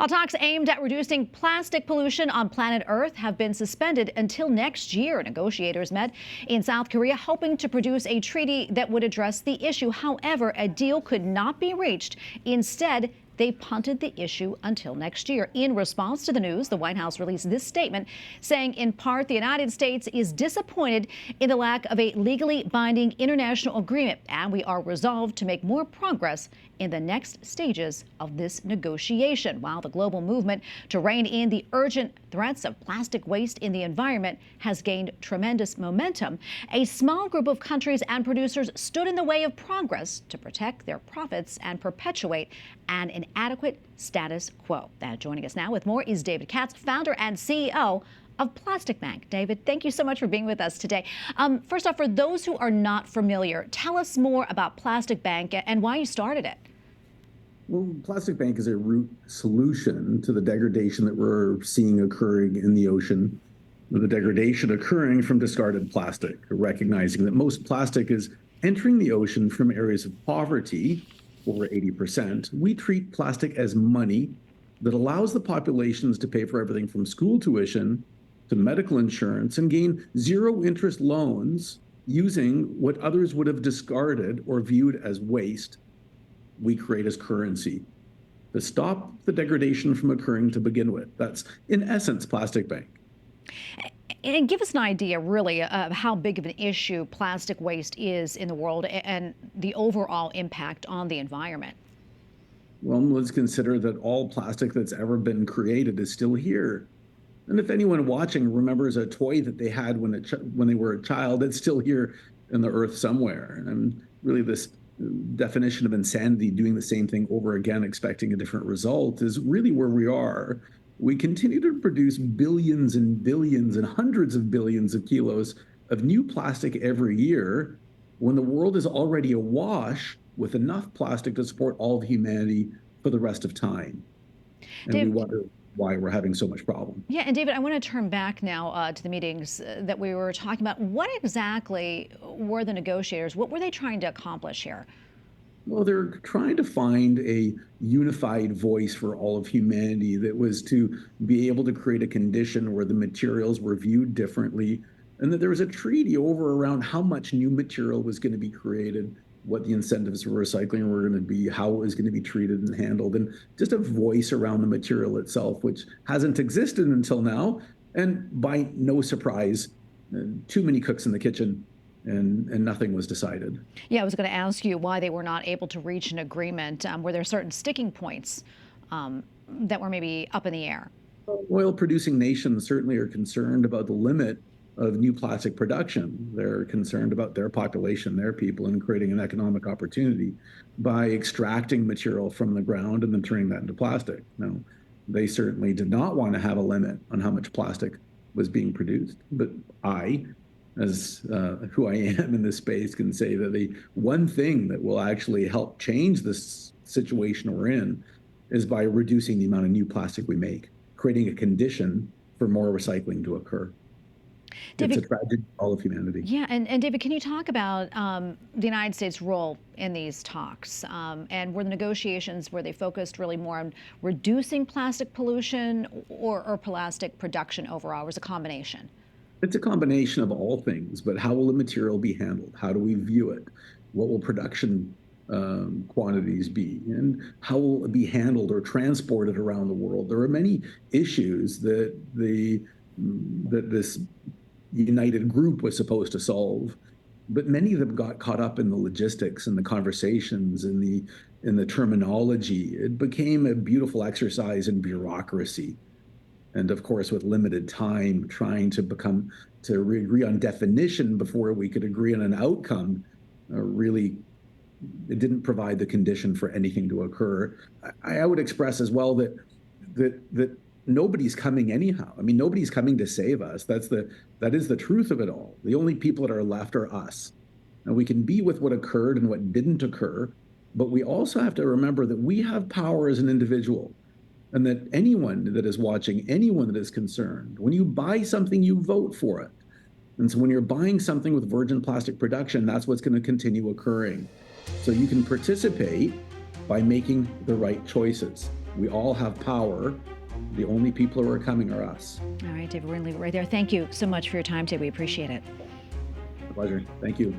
All talks aimed at reducing plastic pollution on planet Earth have been suspended until next year. Negotiators met in South Korea hoping to produce a treaty that would address the issue. However, a deal could not be reached. Instead, they punted the issue until next year. In response to the news, the White House released this statement saying, in part, the United States is disappointed in the lack of a legally binding international agreement, and we are resolved to make more progress in the next stages of this negotiation. While the global movement to rein in the urgent threats of plastic waste in the environment has gained tremendous momentum, a small group of countries and producers stood in the way of progress to protect their profits and perpetuate an inadequate status quo. Joining us now with more is David Katz, founder and CEO of Plastic Bank. David, thank you so much for being with us today. First off, for those who are not familiar, tell us more about Plastic Bank and why you started it. Well, Plastic Bank is a root solution to the degradation that we're seeing occurring in the ocean, the degradation occurring from discarded plastic, recognizing that most plastic is entering the ocean from areas of poverty, over 80%. We treat plastic as money that allows the populations to pay for everything from school tuition to medical insurance and gain zero interest loans using what others would have discarded or viewed as waste. We create as currency to stop the degradation from occurring to begin with. That's, in essence, Plastic Bank. And give us an idea, really, of how big of an issue plastic waste is in the world and the overall impact on the environment. Well, let's consider that all plastic that's ever been created is still here. And if anyone watching remembers a toy that they had when they were a child, it's still here in the earth somewhere. And really, this definition of insanity, doing the same thing over again, expecting a different result, is really where we are. We continue to produce billions and billions and hundreds of billions of kilos of new plastic every year when the world is already awash with enough plastic to support all of humanity for the rest of time. And we wonder why we're having so much problem. Yeah, and David, I want to turn back now to the meetings that we were talking about. What exactly were the negotiators? What were they trying to accomplish here? Well, they're trying to find a unified voice for all of humanity that was to be able to create a condition where the materials were viewed differently and that there was a treaty over around how much new material was going to be created, what the incentives for recycling were going to be, how it was going to be treated and handled, and just a voice around the material itself, which hasn't existed until now. And by no surprise, too many cooks in the kitchen, and nothing was decided. Yeah, I was going to ask you why they were not able to reach an agreement. Were there certain sticking points that were maybe up in the air? Oil-producing nations certainly are concerned about the limit of new plastic production. They're concerned about their population, their people, and creating an economic opportunity by extracting material from the ground and then turning that into plastic. Now, they certainly did not want to have a limit on how much plastic was being produced. But I, as who I am in this space, can say that the one thing that will actually help change this situation we're in is by reducing the amount of new plastic we make, creating a condition for more recycling to occur. David, it's a tragedy for all of humanity. Yeah, and David, can you talk about the United States' role in these talks? And were the negotiations, were they focused really more on reducing plastic pollution or plastic production overall? Or was it a combination? It's a combination of all things, but how will the material be handled? How do we view it? What will production quantities be? And how will it be handled or transported around the world? There are many issues that this united group was supposed to solve, but many of them got caught up in the logistics and the conversations and the terminology. It became a beautiful exercise in bureaucracy. And of course, with limited time, trying to agree on definition before we could agree on an outcome, really, it didn't provide the condition for anything to occur. I would express as well that nobody's coming anyhow. I mean, nobody's coming to save us. That is the truth of it all. The only people that are left are us. And we can be with what occurred and what didn't occur, but we also have to remember that we have power as an individual. And that anyone that is watching, anyone that is concerned, when you buy something, you vote for it. And so when you're buying something with virgin plastic production, that's what's going to continue occurring. So you can participate by making the right choices. We all have power. The only people who are coming are us. All right, David, we're going to leave it right there. Thank you so much for your time today. We appreciate it. A pleasure. Thank you.